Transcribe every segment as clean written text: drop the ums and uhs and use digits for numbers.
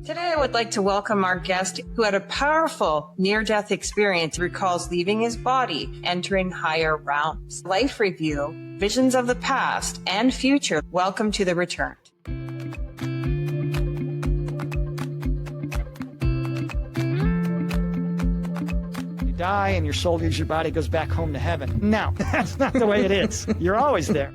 Today, I would like to welcome our guest who had a powerful near-death experience, recalls leaving his body, entering higher realms. Life review, visions of the past and future. Welcome to The Returned. You die and your soul leaves your body, goes back home to heaven. No, that's not the way it is. You're always there.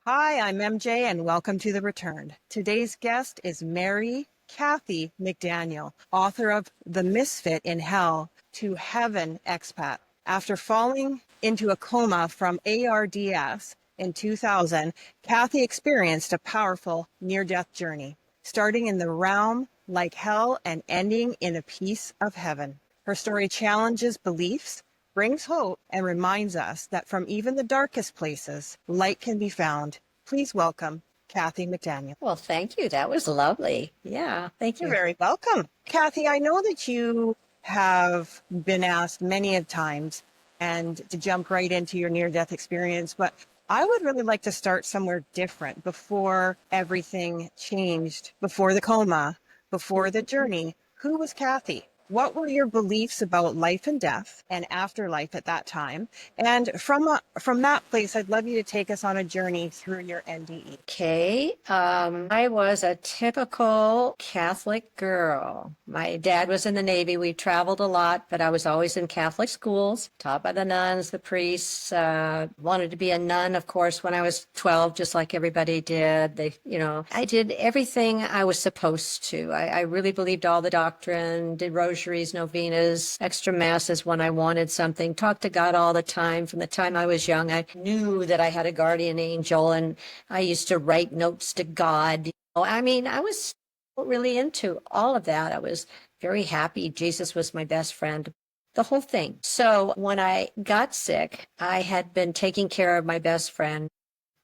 Hi, I'm MJ and welcome to The Returned. Today's guest is Mary Kathy McDaniel, author of The Misfit in Hell to Heaven Expat. After falling into a coma from ARDS in 2000, Kathy experienced a powerful near-death journey, starting in the realm like hell and ending in a piece of heaven. Her story challenges beliefs, brings hope, and reminds us that from even the darkest places, light can be found. Please welcome Kathy McDaniel. Well, thank you. That was lovely. Yeah, thank you. You're very welcome. Kathy, I know that you have been asked many of times and to jump right into your near-death experience, but I would really like to start somewhere different before everything changed, before the coma, before the journey. Who was Kathy? What were your beliefs about life and death and afterlife at that time? And from that place, I'd love you to take us on a journey through your NDE. Okay. I was a typical Catholic girl. My dad was in the Navy. We traveled a lot, but I was always in Catholic schools, taught by the nuns, the priests. Wanted to be a nun, of course, when I was 12, just like everybody did. I did everything I was supposed to. I really believed all the doctrine, did rosaries, novenas, extra masses when I wanted something, talked to God all the time. From the time I was young, I knew that I had a guardian angel, and I used to write notes to God. I was really into all of that. I was very happy. Jesus was my best friend, the whole thing. So when I got sick, I had been taking care of my best friend,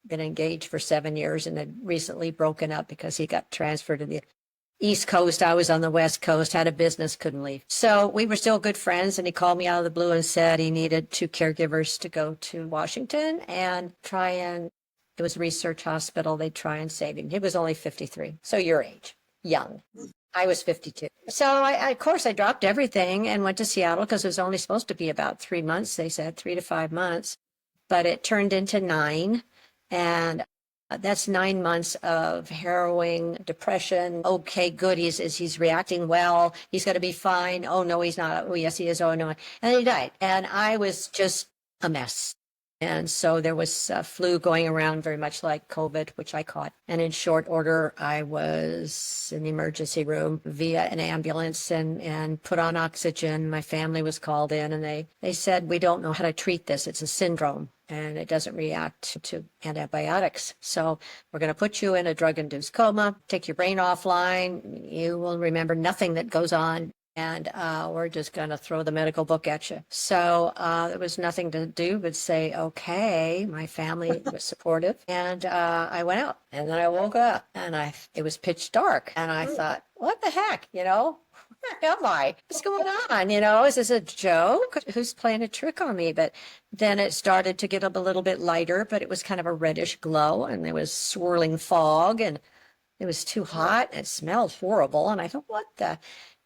been engaged for 7 years, and had recently broken up because he got transferred to the East Coast. I was on the West Coast, had a business, couldn't leave. So we were still good friends, and he called me out of the blue and said he needed 2 caregivers to go to Washington and it was a research hospital, they'd try and save him. He was only 53, so your age, young. I was 52. So I dropped everything and went to Seattle because it was only supposed to be about 3 months, they said, 3 to 5 months. But it turned into 9, and that's 9 months of harrowing depression. Okay, good. He's reacting well. He's going to be fine. Oh, no, he's not. Oh, yes, he is. Oh, no. And then he died. And I was just a mess. And so there was flu going around, very much like COVID, which I caught. And in short order, I was in the emergency room via an ambulance and put on oxygen. My family was called in, and they said, we don't know how to treat this. It's a syndrome, and it doesn't react to antibiotics. So we're going to put you in a drug-induced coma, take your brain offline. You will remember nothing that goes on. And we're just going to throw the medical book at you. So there was nothing to do but say, okay. My family was supportive. And I went out. And then I woke up, and it was pitch dark. And I thought, what the heck, where am I? What's going on? Is this a joke? Who's playing a trick on me? But then it started to get up a little bit lighter, but it was kind of a reddish glow, and there was swirling fog, and it was too hot. And it smelled horrible. And I thought, what the...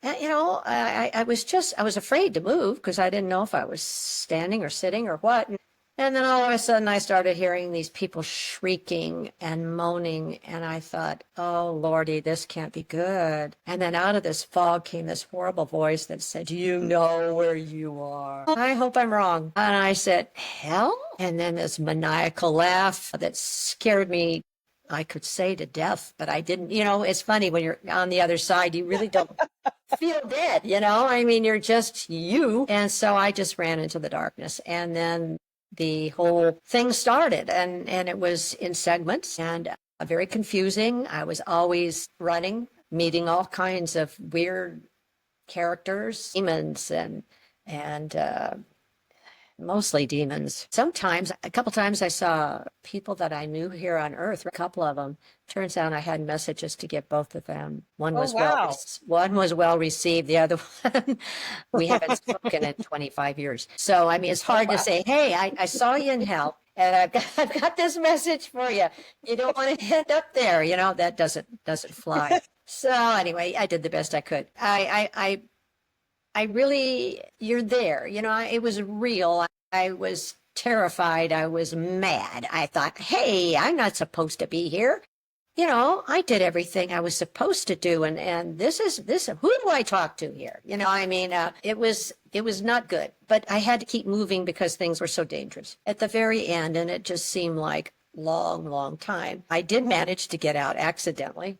And, I was afraid to move because I didn't know if I was standing or sitting or what. And then all of a sudden I started hearing these people shrieking and moaning. And I thought, oh, Lordy, this can't be good. And then out of this fog came this horrible voice that said, do you know where you are? I hope I'm wrong. And I said, hell? And then this maniacal laugh that scared me. I could say to death, but I didn't. It's funny when you're on the other side, you really don't feel dead, you're just you. And so I just ran into the darkness, and then the whole thing started, and it was in segments and very confusing. I was always running, meeting all kinds of weird characters, demons and mostly demons. Sometimes, a couple times I saw people that I knew here on Earth, a couple of them. Turns out I had messages to give both of them. One was well received. The other one, we haven't spoken in 25 years. So, it's hard to say, hey, I saw you in hell. and I've got this message for you. You don't want to end up there. That doesn't fly. So anyway, I did the best I could. I really, you're there. It was real. I was terrified. I was mad. I thought, hey, I'm not supposed to be here. I did everything I was supposed to do. And this, who do I talk to here? It was not good, but I had to keep moving because things were so dangerous at the very end. And it just seemed like long, long time. I did manage to get out accidentally.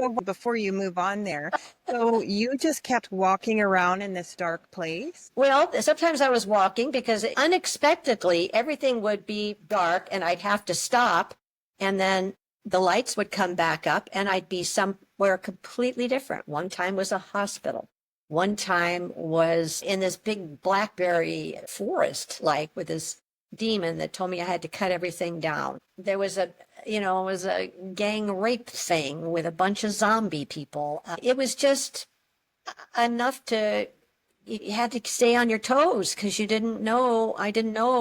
So before you move on there, so you just kept walking around in this dark place? Well, sometimes I was walking because unexpectedly everything would be dark and I'd have to stop, and then the lights would come back up and I'd be somewhere completely different. One time was a hospital. One time was in this big blackberry forest, like with this demon that told me I had to cut everything down. There was it was a gang rape thing with a bunch of zombie people. It was just enough you had to stay on your toes because I didn't know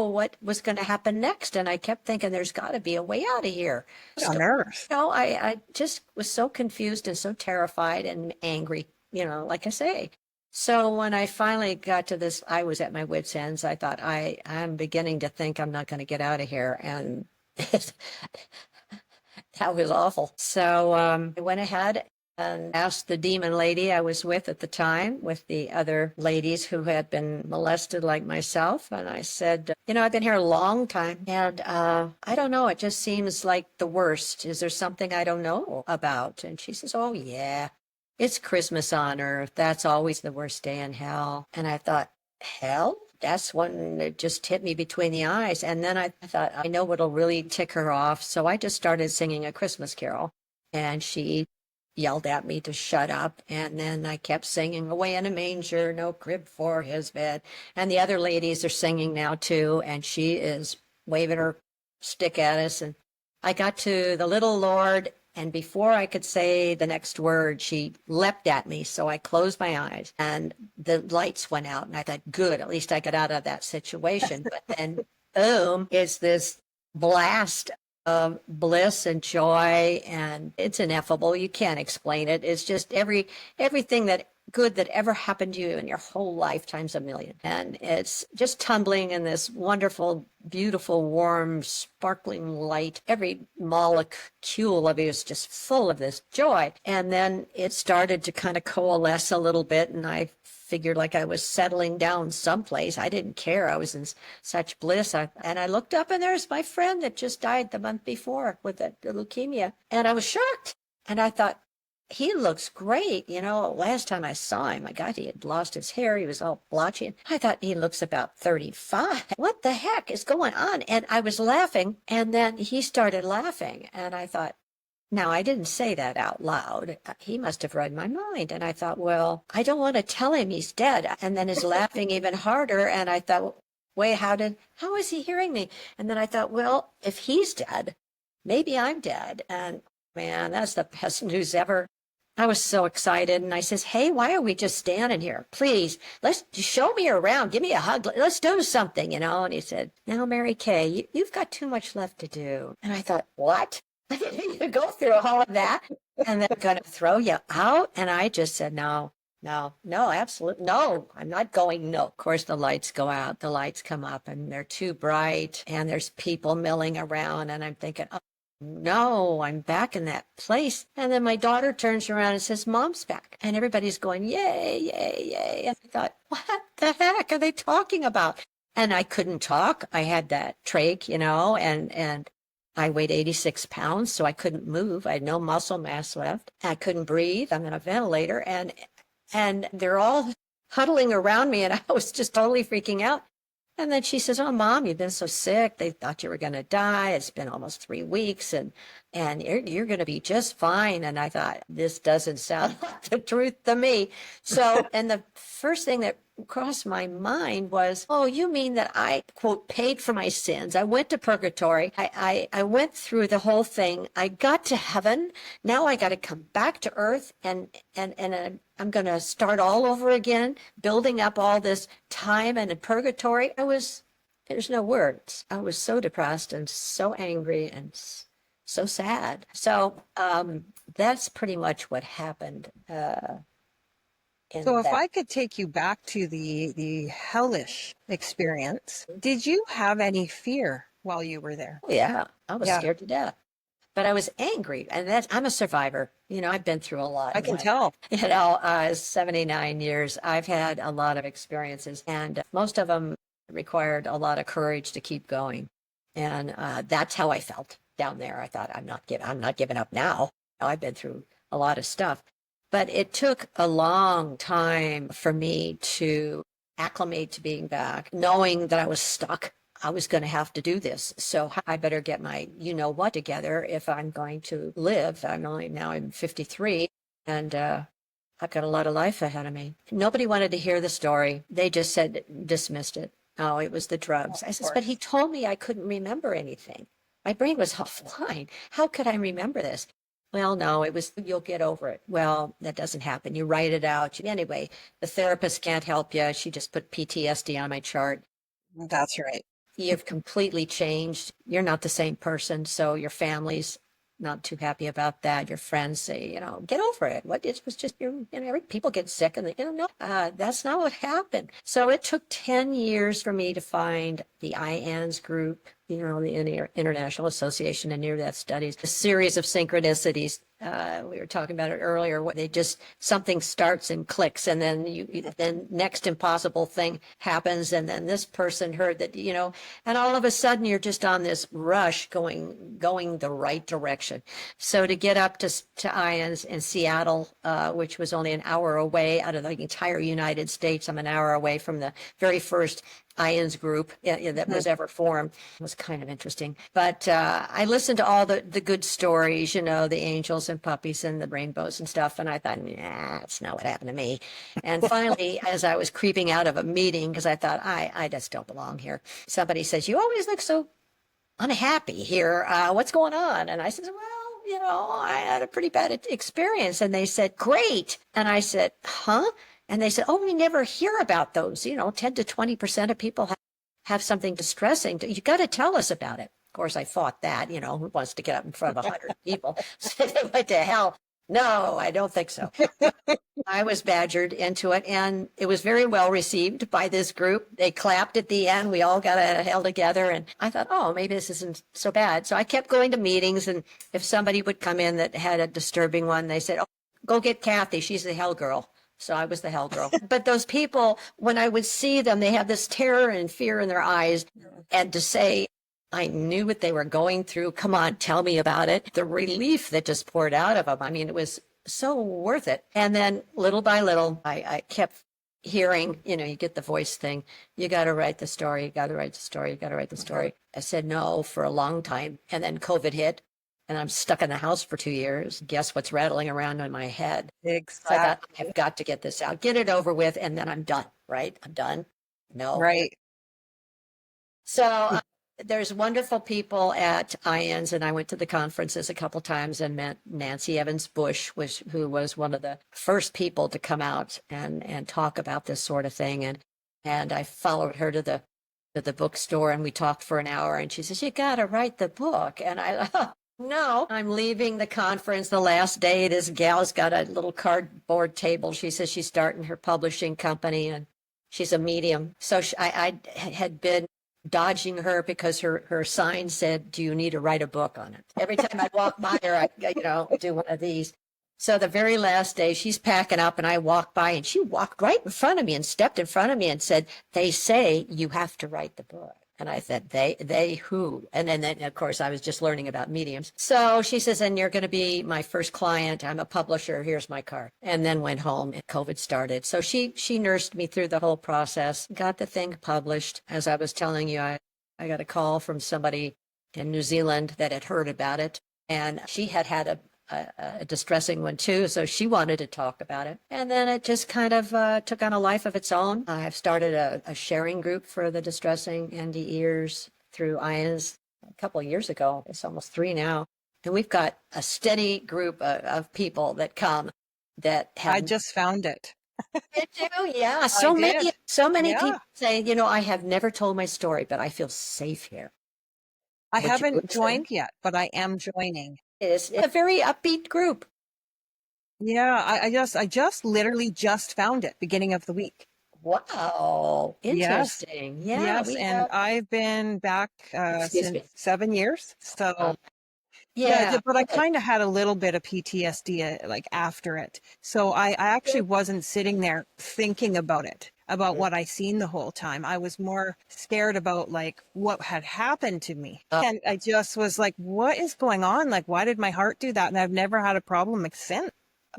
what was going to happen next. And I kept thinking there's got to be a way out of here. What on earth? I just was so confused and so terrified and angry, like I say. So when I finally got to this, I was at my wit's ends. I thought I'm beginning to think I'm not going to get out of here. And that was awful. So I went ahead and asked the demon lady I was with at the time, with the other ladies who had been molested like myself. And I said, I've been here a long time and I don't know, it just seems like the worst. Is there something I don't know about? And she says, oh yeah, it's Christmas on Earth. That's always the worst day in hell. And I thought, hell? That's when it just hit me between the eyes. And then I thought, I know what'll really tick her off. So I just started singing a Christmas carol and she yelled at me to shut up. And then I kept singing away in a manger, no crib for his bed. And the other ladies are singing now too. And she is waving her stick at us. And I got to the little Lord. And before I could say the next word, she leapt at me. So I closed my eyes and the lights went out. And I thought, good, at least I got out of that situation. But then, boom, it's this blast of bliss and joy. And it's ineffable. You can't explain it. It's just everything that good that ever happened to you in your whole life times a million. And it's just tumbling in this wonderful, beautiful, warm, sparkling light. Every molecule of it is just full of this joy. And then it started to kind of coalesce a little bit. And I figured like I was settling down someplace. I didn't care. I was in such bliss. And I looked up and there's my friend that just died the month before with the leukemia. And I was shocked. And I thought, he looks great. Last time I saw him, my God, he had lost his hair. He was all blotchy. I thought he looks about 35. What the heck is going on? And I was laughing, and then he started laughing. And I thought, now, I didn't say that out loud. He must have read my mind. And I thought, well, I don't want to tell him he's dead. And then he's laughing even harder. And I thought, wait, how is he hearing me? And then I thought, well, if he's dead, maybe I'm dead. And man, that's the best news ever. I was so excited. And I says, hey, why are we just standing here? Please, let's show me around. Give me a hug. Let's do something, And he said, now, Mary Kay, you've got too much left to do. And I thought, what? I didn't need to go through all of that. And they're going to throw you out. And I just said, no, absolutely. No, I'm not going. No. Of course, the lights go out. The lights come up and they're too bright. And there's people milling around. And I'm thinking, oh, no, I'm back in that place. And then my daughter turns around and says, Mom's back. And everybody's going, yay, yay, yay. And I thought, what the heck are they talking about? And I couldn't talk. I had that trach, and I weighed 86 pounds, so I couldn't move. I had no muscle mass left. I couldn't breathe. I'm in a ventilator. And they're all huddling around me, and I was just totally freaking out. And then she says, oh, Mom, you've been so sick. They thought you were going to die. It's been almost 3 weeks, and you're going to be just fine. And I thought, this doesn't sound like the truth to me. So, and the first thing that crossed my mind was, oh, you mean that I, quote, paid for my sins. I went to purgatory. I went through the whole thing. I got to heaven. Now I got to come back to earth and I'm going to start all over again, building up all this time and in purgatory. There's no words. I was so depressed and so angry and so sad. So that's pretty much what happened in So if that. I could take you back to the hellish experience, did you have any fear while you were there? Oh, yeah, I was Yeah, scared to death. But I was angry, and I'm a survivor. I've been through a lot I in can life. tell. 79 years, I've had a lot of experiences, and most of them required a lot of courage to keep going. And that's how I felt down there. I thought, I'm not giving up now. I've been through a lot of stuff, but it took a long time for me to acclimate to being back, knowing that I was stuck. I was going to have to do this. So I better get my what together if I'm going to live. I'm 53, and I've got a lot of life ahead of me. Nobody wanted to hear the story. They just dismissed it. Oh, it was the drugs. I says, but he told me I couldn't remember anything. My brain was offline. How could I remember this? Well, no, it was, you'll get over it. Well, that doesn't happen. You write it out. Anyway, the therapist can't help you. She just put PTSD on my chart. That's right. You've completely changed. You're not the same person. So your family's not too happy about that. Your friends say, get over it. What it was just people get sick and no, that's not what happened. So it took 10 years for me to find the IANS group, the International Association of Near-Death Studies, a series of synchronicities. We were talking about it earlier. What something starts and clicks, and then then next impossible thing happens, and then this person heard that, and all of a sudden you're just on this rush going the right direction. So to get up to IANS in Seattle, which was only an hour away out of the entire United States, I'm an hour away from the very first IANS group that was ever formed. It was kind of interesting. But I listened to all the good stories, the angels and puppies and the rainbows and stuff. And I thought, nah, that's not what happened to me. And finally, as I was creeping out of a meeting, because I thought, I just don't belong here, somebody says, you always look so unhappy here. What's going on? And I said, well, I had a pretty bad experience. And they said, great. And I said, huh? And they said, oh, we never hear about those. 10 to 20% of people have something distressing. You got to tell us about it. Of course, I fought that, who wants to get up in front of 100 people? So they went to hell. No, I don't think so. I was badgered into it, and it was very well received by this group. They clapped at the end. We all got held together, and I thought, oh, maybe this isn't so bad. So I kept going to meetings, and if somebody would come in that had a disturbing one, they said, oh, go get Kathy. She's the hell girl. So I was the hell girl. But those people, when I would see them, they have this terror and fear in their eyes. And to say, I knew what they were going through. Come on, tell me about it. The relief that just poured out of them. I mean, it was so worth it. And then little by little, I kept hearing, you get the voice thing. You got to write the story. You got to write the story. You got to write the story. I said no for a long time. And then COVID hit. And I'm stuck in the house for 2 years. Guess what's rattling around in my head? Exactly. So I thought, I've got to get this out, get it over with, and then I'm done, right? I'm done. No. Right. So there's wonderful people at IANS, and I went to the conferences a couple times and met Nancy Evans Bush, who was one of the first people to come out and talk about this sort of thing. And I followed her to the bookstore, and we talked for an hour, and she says, you got to write the book. And I no, I'm leaving the conference the last day. This gal's got a little cardboard table. She says she's starting her publishing company, and she's a medium. So I had been dodging her because her sign said, do you need to write a book on it? Every time I walk by her, I do one of these. So the very last day, she's packing up, and I walked by, and she walked right in front of me and stepped in front of me and said, they say you have to write the book. And I said, they who? And then, of course, I was just learning about mediums. So she says, and you're going to be my first client. I'm a publisher. Here's my card. And then went home and COVID started. So she nursed me through the whole process, got the thing published. As I was telling you, I got a call from somebody in New Zealand that had heard about it. And she had a distressing one too, so she wanted to talk about it. And then it just kind of took on a life of its own. I've started a sharing group for the distressing NDEs through IANS a couple of years ago. It's almost 3 now. And we've got a steady group of people that come that have... I just found it. You do? Yeah. did. So many Yeah. people say, you know, I have never told my story, but I feel safe here. I Would you haven't listen? joined yet, but I am joining. It's a very upbeat group. Yeah, I just literally just found it beginning of the week. Wow. Yes. Interesting. Yeah, Yes, we and have, I've been back excuse since me. 7 years. Uh, So yeah, yeah, but I good. kind of had a little bit of PTSD like after it. So I actually Good. wasn't sitting there thinking about it, about what I seen the whole time. I was more scared about like what had happened to me. Uh, And I just was like, what is going on? Like, why did my heart do that? And I've never had a problem since.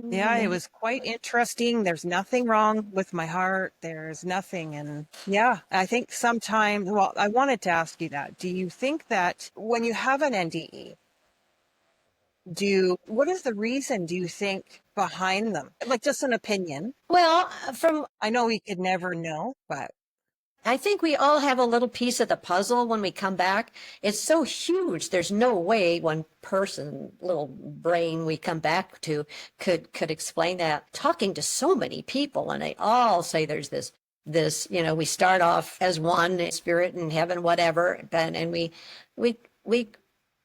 Yeah, it maybe. was quite interesting. There's nothing wrong with my heart. There's nothing. And yeah, I think sometimes, well, I wanted to ask you that. Do you think that when you have an NDE, what is the reason do you think behind them? Like just an opinion. Well, from I know we could never know, but I think we all have a little piece of the puzzle when we come back. It's so huge. There's no way one person, little brain we come back to could explain that. Talking to so many people, and they all say there's this, you know, we start off as one spirit in heaven, whatever, and we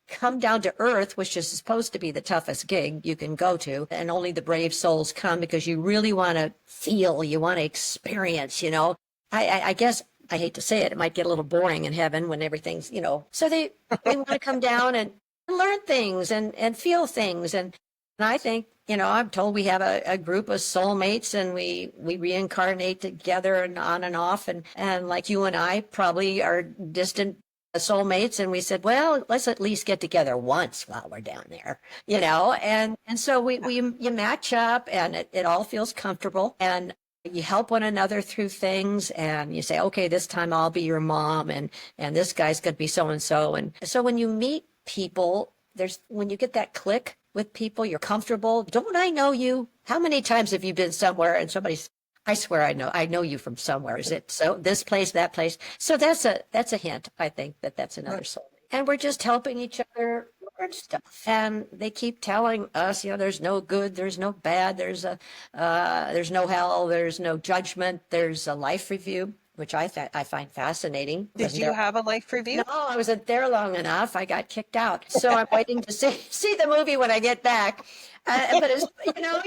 come down to earth, which is supposed to be the toughest gig you can go to, and only the brave souls come because you really want to feel, you want to experience, you know. I guess I hate to say it, it might get a little boring in heaven when everything's, you know. So they want to come down and learn things and feel things. And I think, you know, I'm told we have a group of soulmates and we reincarnate together and on and off. And like you and I probably are distant soulmates. And we said, well, let's at least get together once while we're down there, you know. And so you match up and it all feels comfortable. And you help one another through things and you say, okay, this time I'll be your mom and this guy's going to be so and so. And so when you meet people, when you get that click with people, you're comfortable. Don't I know you? How many times have you been somewhere and somebody's, I swear I know you from somewhere. Is it so this place, that place? So that's a hint. I think that's another soul. And we're just helping each other learn stuff. And they keep telling us, you know, there's no good, there's no bad, there's no hell, there's no judgment, there's a life review, which I find fascinating. did Wasn't you there? have a life review? No, I wasn't there long enough. I got kicked out. So I'm waiting to see the movie when I get back. But it's, you know,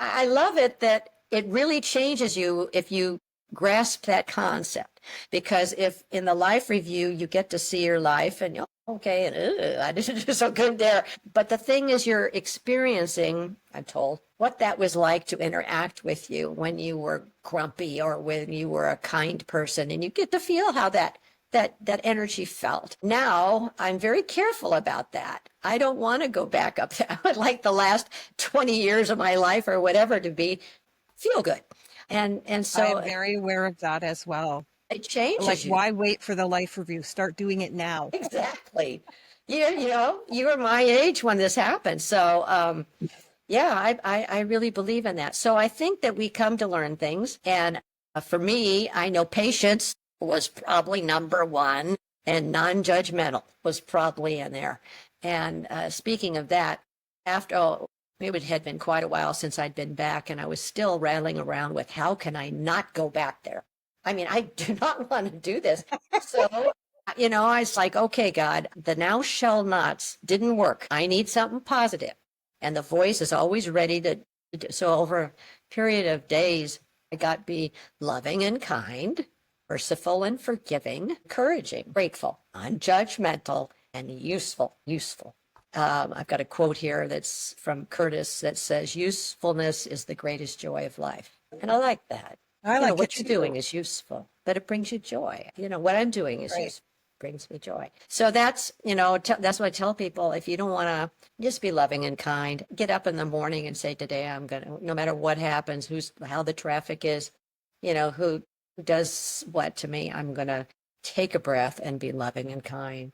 I love it that it really changes you if you grasp that concept. Because if in the life review you get to see your life and you're okay, and I didn't do so good there. But the thing is, you're experiencing, I'm told, what that was like to interact with you when you were grumpy or when you were a kind person, and you get to feel how that energy felt. Now I'm very careful about that. I don't want to go back up. I would like the last 20 years of my life or whatever to feel good. And I so am very aware of that as well. it changes Like, you. why wait for the life review? Start doing it now. Exactly. You know, you were my age when this happened. So, yeah, I really believe in that. So I think that we come to learn things. And for me, I know patience was probably number one and non-judgmental was probably in there. And speaking of that, it had been quite a while since I'd been back and I was still rattling around with how can I not go back there? I mean, I do not want to do this. So, you know, I was like, okay, God, the now shall nots didn't work. I need something positive. And the voice is always ready to do. So over a period of days, I got be loving and kind, merciful and forgiving, encouraging, grateful, unjudgmental, and useful. I've got a quote here that's from Curtis that says, usefulness is the greatest joy of life. And I like that. I You know, like it what you're doing too. is useful, but it brings you joy. You know, what I'm doing is Right. useful, brings me joy. So that's, you know, that's what I tell people. If you don't want to just be loving and kind, get up in the morning and say, today I'm going to, no matter what happens, how the traffic is, you know, who does what to me, I'm going to take a breath and be loving and kind.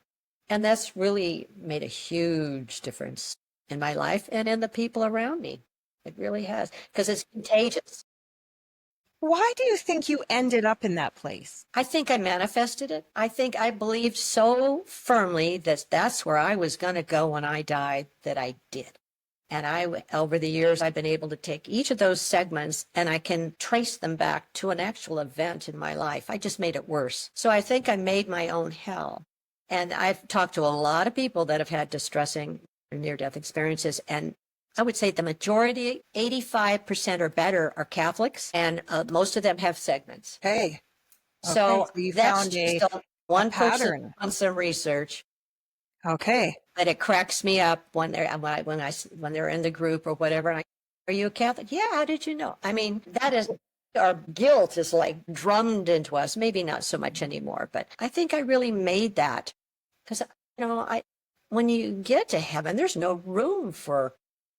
And that's really made a huge difference in my life and in the people around me. It really has, because it's contagious. Why do you think you ended up in that place? I think I manifested it. I think I believed so firmly that that's where I was going to go when I died that I did. And over the years, I've been able to take each of those segments and I can trace them back to an actual event in my life. I just made it worse. So I think I made my own hell. And I've talked to a lot of people that have had distressing near-death experiences. And I would say the majority, 85% or better, are Catholics, and most of them have segments. Hey. So you that's found just one person pattern on some research. Okay. But it cracks me up when they're in the group or whatever. And are you a Catholic? Yeah. How did you know? I mean, that is, our guilt is like drummed into us. Maybe not so much anymore, but I think I really made that because, when you get to heaven, there's no room for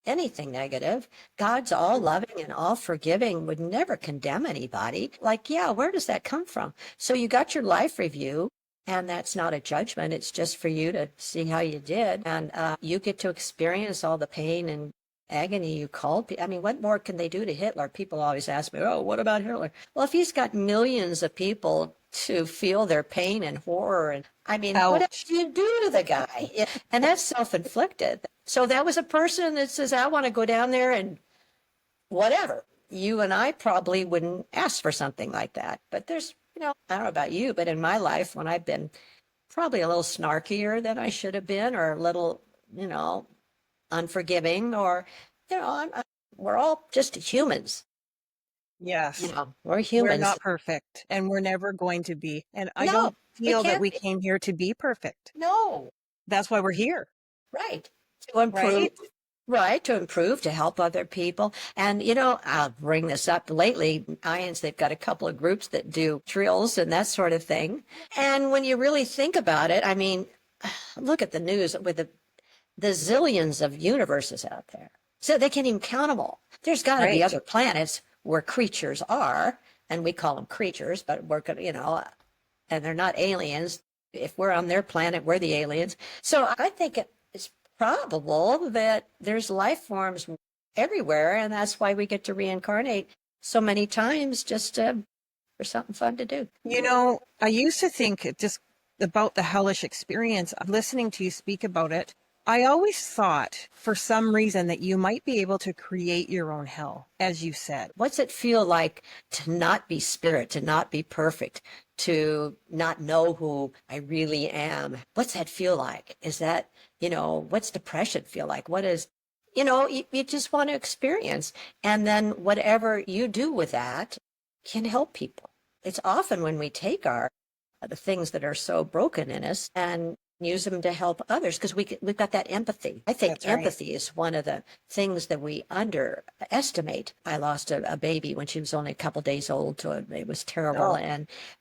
anything negative. God's all loving and all forgiving, would never condemn anybody. Like, yeah, where does that come from? So you got your life review. And that's not a judgment. It's just for you to see how you did. And you get to experience all the pain and agony you called. I mean, what more can they do to Hitler? People always ask me, oh, what about Hitler? Well, if he's got millions of people to feel their pain and horror, and I mean, Ouch. what else do you do to the guy? And that's self-inflicted. So that was a person that says, I want to go down there and whatever. You and I probably wouldn't ask for something like that. But there's, I don't know about you, but in my life, when I've been probably a little snarkier than I should have been, or a little, unforgiving, or, we're all just humans. Yes. We're humans. We're not perfect, and we're never going to be. And I No, don't we feel that can't we be. came here to be perfect. No, That's why we're here. right. To improve. Right, to improve, to help other people. And, I'll bring this up lately. IONS, they've got a couple of groups that do drills and that sort of thing. And when you really think about it, I mean, look at the news with the zillions of universes out there. So they can't even count them all. There's got to be other planets where creatures are, and we call them creatures, but we're going to, and they're not aliens. If we're on their planet, we're the aliens. So I think it's probable that there's life forms everywhere, and that's why we get to reincarnate so many times, just for something fun to do. I used to think just about the hellish experience. Listening to you speak about it, I always thought for some reason that you might be able to create your own hell, as you said. What's it feel like to not be spirit, to not be perfect, to not know who I really am? What's that feel like? Is that, what's depression feel like? What is, you just want to experience. And then whatever you do with that can help people. It's often when we take the things that are so broken in us and use them to help others, because we've got that empathy. I think empathy is one of the things that we underestimate. I lost a baby when she was only a couple days old, so it was terrible.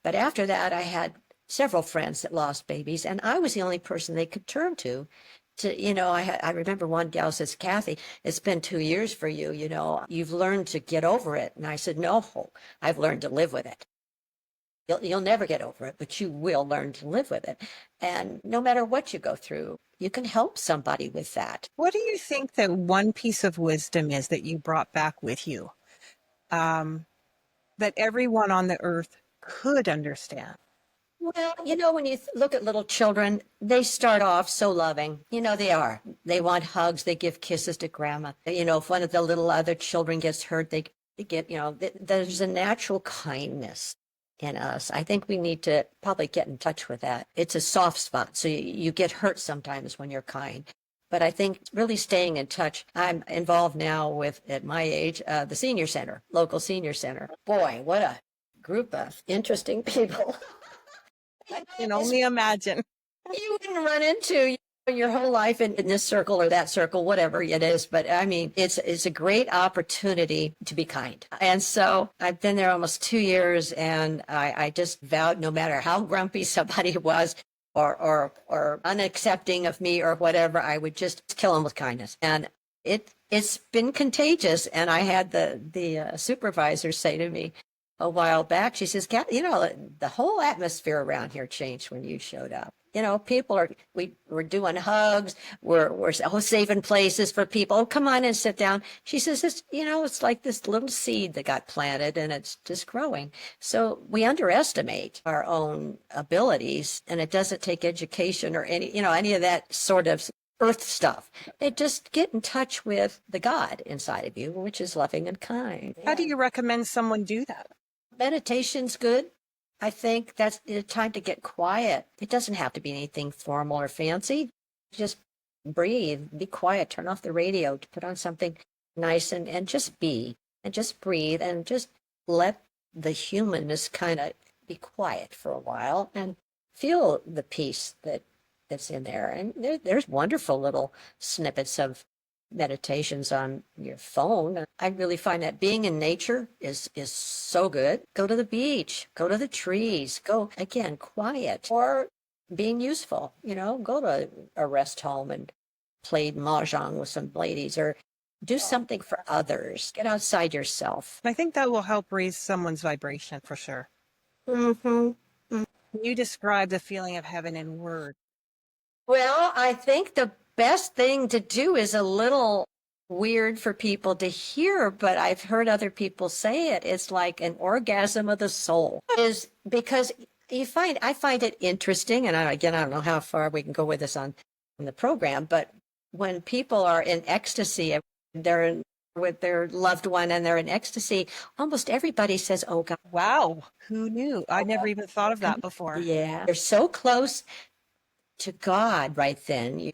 But after that, I had several friends that lost babies, and I was the only person they could turn to. I remember one gal says, Kathy, it's been 2 years for you. You've learned to get over it. And I said, no, I've learned to live with it. You'll never get over it, but you will learn to live with it. And no matter what you go through, you can help somebody with that. What do you think that one piece of wisdom is that you brought back with you, that everyone on the earth could understand? Well, when you look at little children, they start off so loving. They are. They want hugs. They give kisses to grandma. If one of the little other children gets hurt, they get, there's a natural kindness in us. I think we need to probably get in touch with that. It's a soft spot. So you get hurt sometimes when you're kind. But I think really staying in touch. I'm involved now with, at my age, the senior center, local senior center. Boy, what a group of interesting people. I can only imagine. You wouldn't run into your whole life in this circle or that circle, whatever it is. But I mean, it's a great opportunity to be kind. And so I've been there almost 2 years, and I just vowed no matter how grumpy somebody was or unaccepting of me or whatever, I would just kill them with kindness. And it's been contagious. And I had the supervisor say to me a while back, she says, Kat, the whole atmosphere around here changed when you showed up. People we're doing hugs, we're saving places for people. Oh, come on and sit down. She says, it's like this little seed that got planted and it's just growing. So we underestimate our own abilities, and it doesn't take education or any of that sort of earth stuff. And just get in touch with the God inside of you, which is loving and kind. How do you recommend someone do that? Meditation's good. I think that's a time to get quiet. It doesn't have to be anything formal or fancy. Just breathe, be quiet, turn off the radio, put on something nice and just be and just breathe and just let the humanness kind of be quiet for a while and feel the peace that's in there. And there's wonderful little snippets of meditations on your phone. I really find that being in nature is so good. Go to the beach, go to the trees, go again, quiet, or being useful, go to a rest home and play mahjong with some ladies or do something for others. Get outside yourself. I think that will help raise someone's vibration for sure. Mm-hmm. You describe the feeling of heaven in words. Well, I think the best thing to do is a little weird for people to hear, but I've heard other people say it. It's like an orgasm of the soul. Is because I find it interesting, and I don't know how far we can go with this on the program, but when people are in ecstasy, with their loved one and they're in ecstasy, almost everybody says, "Oh God." Wow, who knew? I never even thought of that before. Yeah, they're so close to God right then.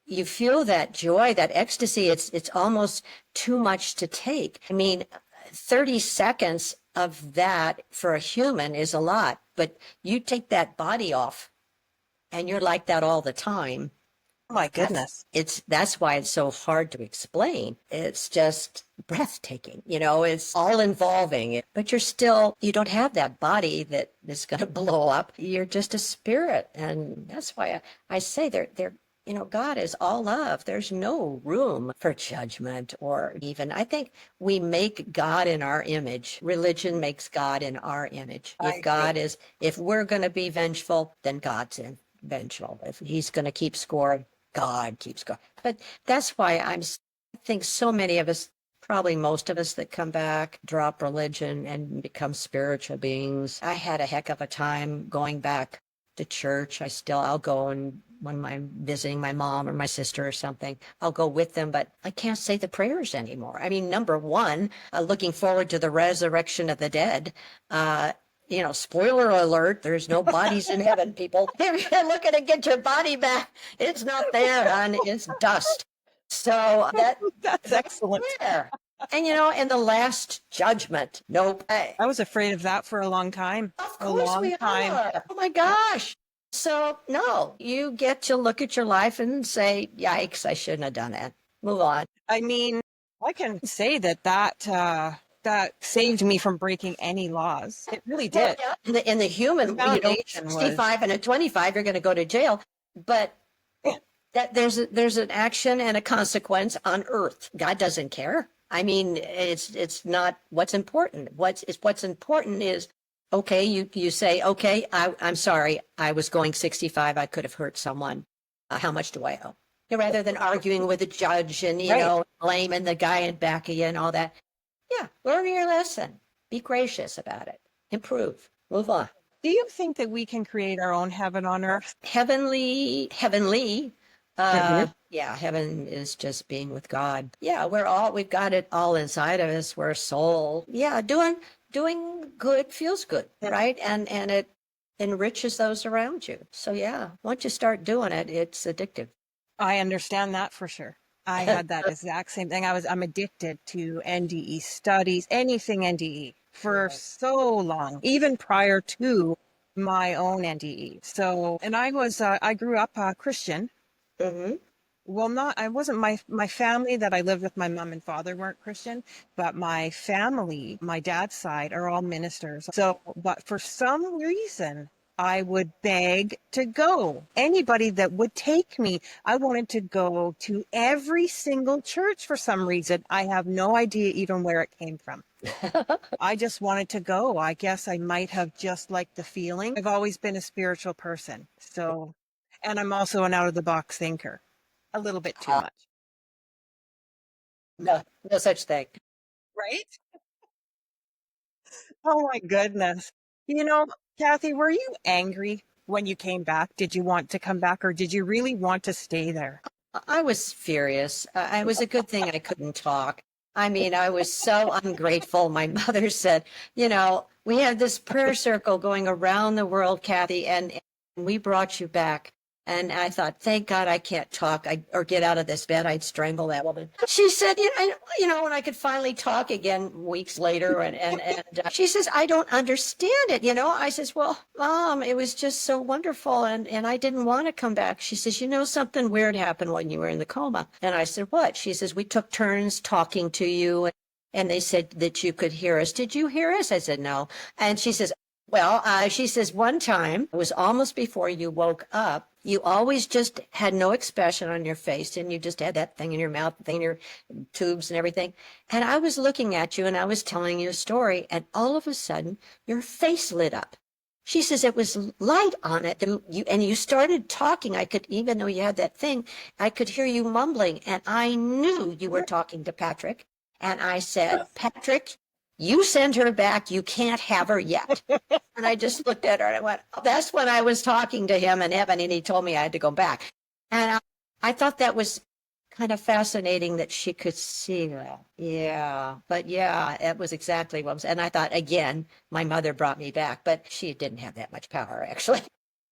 You feel that joy, that ecstasy. It's almost too much to take. I mean, 30 seconds of that for a human is a lot, but you take that body off and you're like that all the time. Oh my goodness. That's why it's so hard to explain. It's just breathtaking, it's all involving, but you don't have that body that is going to blow up. You're just a spirit. And that's why I say God is all love. There's no room for judgment or even, I think we make God in our image. Religion makes God in our image. If we're going to be vengeful, then God's vengeful. If he's going to keep score, God keeps score. But that's why I think so many of us, probably most of us that come back, drop religion and become spiritual beings. I had a heck of a time going back to church. I'll go, and when I'm visiting my mom or my sister or something, I'll go with them, but I can't say the prayers anymore. I mean, number one, looking forward to the resurrection of the dead. Spoiler alert, there's no bodies in heaven, people. If you're looking to get your body back, it's not there, hon. It's dust. So that's excellent. There. And and the last judgment. Nope. I was afraid of that for a long time. Of course we are. Oh my gosh. So no, you get to look at your life and say, yikes, I shouldn't have done that. Move on. I mean, I can say that saved me from breaking any laws. It really did. Well, yeah. In the human, 65 and a 25, you're going to go to jail. But that there's an action and a consequence on earth. God doesn't care. I mean, it's not what's important. What's important is, okay, you say, okay, I'm sorry, I was going 65, I could have hurt someone. How much do I owe? Rather than arguing with a judge and, blaming the guy in back of you and all that. Yeah, learn your lesson. Be gracious about it. Improve. Move on. Do you think that we can create our own heaven on earth? Heavenly. Yeah, heaven is just being with God. Yeah, we've got it all inside of us. We're a soul. Yeah, doing good feels good, right? And it enriches those around you. So yeah, once you start doing it, it's addictive. I understand that for sure. I had that exact same thing. I'm addicted to NDE studies, anything NDE for so long, even prior to my own NDE. So, and I grew up Christian. Mm-hmm. Well, I wasn't, my family that I lived with, my mom and father weren't Christian, but my family, my dad's side, are all ministers. So, but for some reason, I would beg to go. Anybody that would take me, I wanted to go to every single church for some reason. I have no idea even where it came from. I just wanted to go. I guess I might have just liked the feeling. I've always been a spiritual person. So, and I'm also an out-of-the-box thinker. A little bit too much. No such thing. Right? Oh my goodness. Kathy, were you angry when you came back? Did you want to come back, or did you really want to stay there? I was furious. It was a good thing I couldn't talk. I mean, I was so ungrateful. My mother said, we have this prayer circle going around the world, Kathy, and we brought you back. And I thought, thank God I can't talk or get out of this bed. I'd strangle that woman. She said, when I could finally talk again weeks later, and she says, I don't understand it. I says, well, Mom, it was just so wonderful. And I didn't want to come back. She says, something weird happened when you were in the coma. And I said, what? She says, we took turns talking to you. And they said that you could hear us. Did you hear us? I said, no. And she says, well, she says, one time, it was almost before you woke up, you always just had no expression on your face, and you just had that thing in your mouth, thing in your tubes and everything. And I was looking at you, and I was telling you a story, and all of a sudden, your face lit up. She says it was light on it, and you started talking. I could, even though you had that thing, I could hear you mumbling, and I knew you were talking to Patrick. And I said, Patrick, you send her back. You can't have her yet. And I just looked at her and I went, oh, that's when I was talking to him in heaven, and he told me I had to go back. And I thought that was kind of fascinating that she could see that. Yeah. But yeah, it was exactly what was. And I thought, again, my mother brought me back, but she didn't have that much power, actually.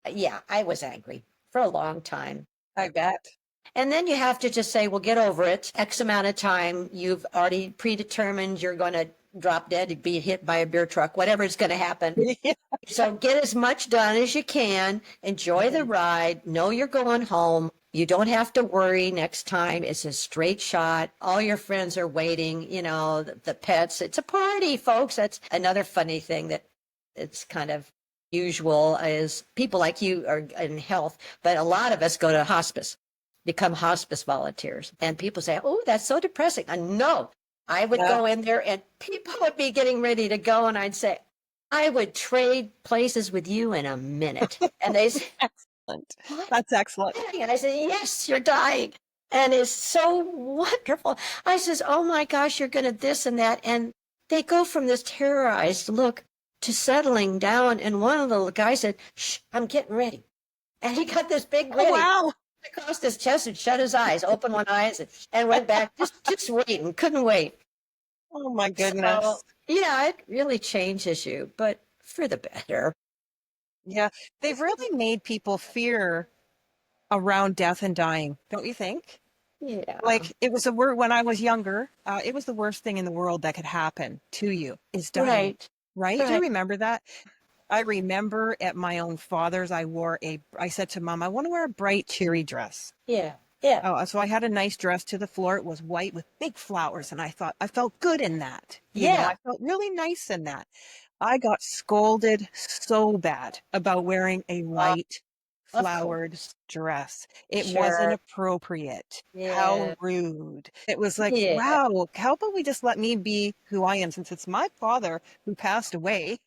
Yeah, I was angry for a long time. I bet. And then you have to just say, well, get over it. X amount of time, you've already predetermined you're going to drop dead, be hit by a beer truck, whatever is going to happen. Yeah. So get as much done as you can. Enjoy the ride. Know you're going home. You don't have to worry next time. It's a straight shot. All your friends are waiting, the pets. It's a party, folks. That's another funny thing that it's kind of usual is people like you are in health, but a lot of us go to hospice, become hospice volunteers. And people say, oh, that's so depressing. No, I would go in there and people would be getting ready to go. And I'd say, I would trade places with you in a minute. And they say, excellent. That's excellent. And I say, yes, you're dying. And it's so wonderful. I says, oh my gosh, you're going to this and that. And they go from this terrorized look to settling down. And one of the guys said, shh, I'm getting ready. And he got this big grin. Oh, wow. Across his chest and shut his eyes, opened one eye and went back, just waiting, couldn't wait. Oh my goodness. So, yeah, it really changes you, but for the better. Yeah, they've really made people fear around death and dying, don't you think? Yeah. Like it was a word when I was younger, it was the worst thing in the world that could happen to you is dying. Right? Do you remember that? I remember at my own father's, I said to Mom, I want to wear a bright, cheery dress. Yeah. Yeah. Oh, so I had a nice dress to the floor. It was white with big flowers. And I thought I felt good in that. I felt really nice in that. I got scolded so bad about wearing a white flowered dress. It wasn't appropriate. Yeah. How rude. It was like, wow, how about we just let me be who I am since it's my father who passed away.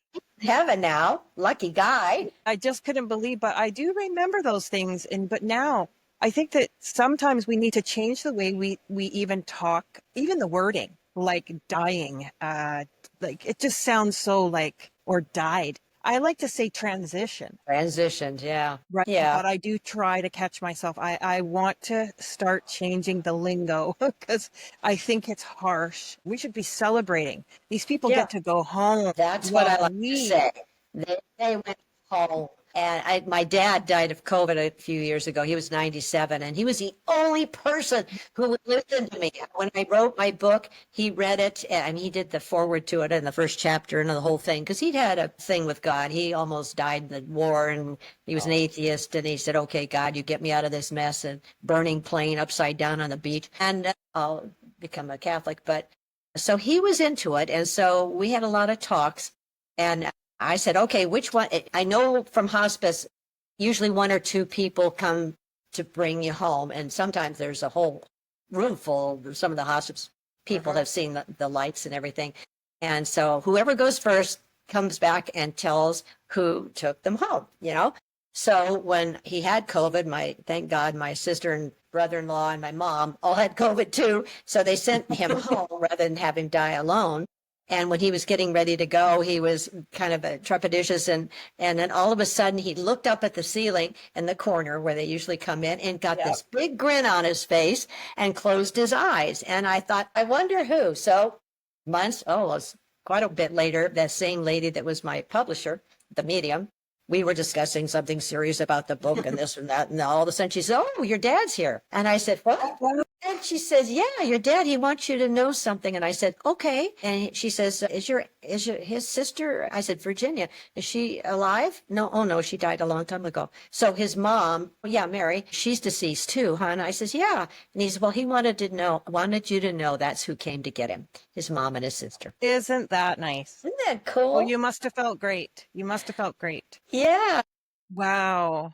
Heaven now, lucky guy. I just couldn't believe, but I do remember those things. But now I think that sometimes we need to change the way we even talk, even the wording, like dying, like it just sounds so like, or died. I like to say transitioned, yeah. right? Yeah. But I do try to catch myself. I want to start changing the lingo because I think it's harsh. We should be celebrating. These people get to go home. That's what I like to say. They went home. And my dad died of COVID a few years ago. He was 97, and he was the only person who would listen to me. When I wrote my book, he read it, and he did the foreword to it in the first chapter and the whole thing, because he'd had a thing with God. He almost died in the war, and he was an atheist, and he said, okay, God, you get me out of this mess, and burning plane upside down on the beach, and I'll become a Catholic. But so he was into it, and so we had a lot of talks, and I said, okay, which one? I know from hospice, usually one or two people come to bring you home. And sometimes there's a whole room full. Some of the hospice people have seen the lights and everything. And so whoever goes first comes back and tells who took them home, So when he had COVID, thank God, my sister and brother-in-law and my mom all had COVID too. So they sent him home rather than have him die alone. And when he was getting ready to go, he was kind of trepidatious. And then all of a sudden, he looked up at the ceiling in the corner where they usually come in and got this big grin on his face and closed his eyes. And I thought, I wonder who. So months, it was quite a bit later, that same lady that was my publisher, the medium, we were discussing something serious about the book and this and that. And all of a sudden she said, oh, your dad's here. And I said, what? And she says, yeah, your dad, he wants you to know something. And I said, okay. And she says, his sister? I said, Virginia, is she alive? No. Oh no, she died a long time ago. So his mom, yeah, Mary, she's deceased too, huh? And I says, yeah. And he said, well, he wanted you to know that's who came to get him, his mom and his sister. Isn't that nice? Isn't that cool? Well, you must have felt great. You must have felt great. Yeah. Wow.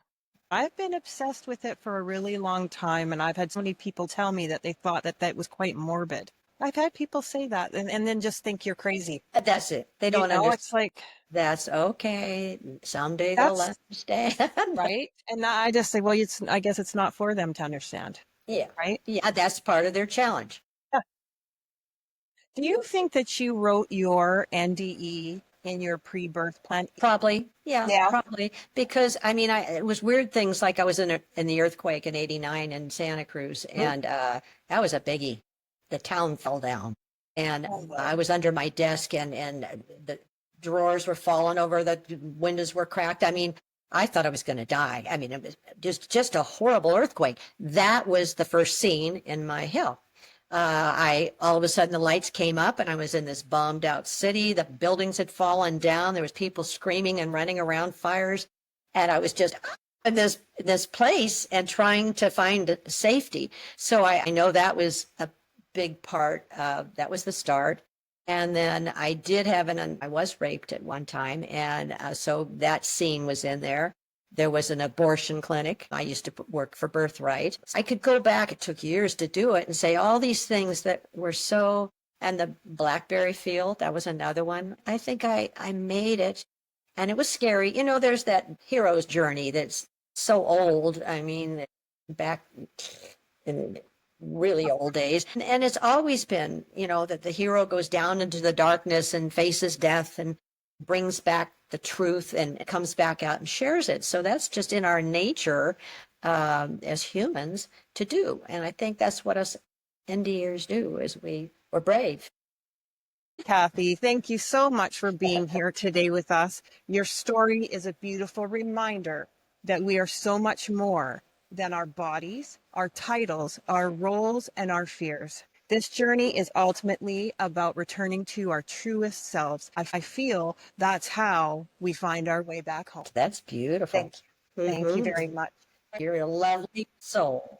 I've been obsessed with it for a really long time, and I've had so many people tell me that they thought that was quite morbid. I've had people say that and then just think you're crazy. That's it. They don't understand. It's like, that's okay. Someday they'll understand. right? And I just say, well, I guess it's not for them to understand. Yeah. Right? Yeah, that's part of their challenge. Yeah. Do you think that you wrote your NDE in your pre-birth plan? Probably. Yeah, probably. Because it was weird things like I was in the earthquake in '89 in Santa Cruz, and that was a biggie. The town fell down, and I was under my desk, and the drawers were falling over, the windows were cracked. I thought I was going to die. It was just a horrible earthquake. That was the first scene in my hill. All of a sudden the lights came up and I was in this bombed out city. The buildings had fallen down. There was people screaming and running around fires. And I was just in this place and trying to find safety. So I know that was a big part. That was the start. And then I did I was raped at one time. And so that scene was in there. There was an abortion clinic. I used to work for Birthright. I could go back, it took years to do it, and say all these things that were and the blackberry field, that was another one. I think I made it, and it was scary. There's that hero's journey that's so old. Back in really old days. And it's always been, that the hero goes down into the darkness and faces death and brings back the truth and comes back out and shares it. So that's just in our nature as humans to do. And I think that's what us NDEs do, is we're brave. Kathy, thank you so much for being here today with us. Your story is a beautiful reminder that we are so much more than our bodies, our titles, our roles, and our fears. This journey is ultimately about returning to our truest selves. I feel that's how we find our way back home. That's beautiful. Thank you. Thank you very much. You're a lovely soul.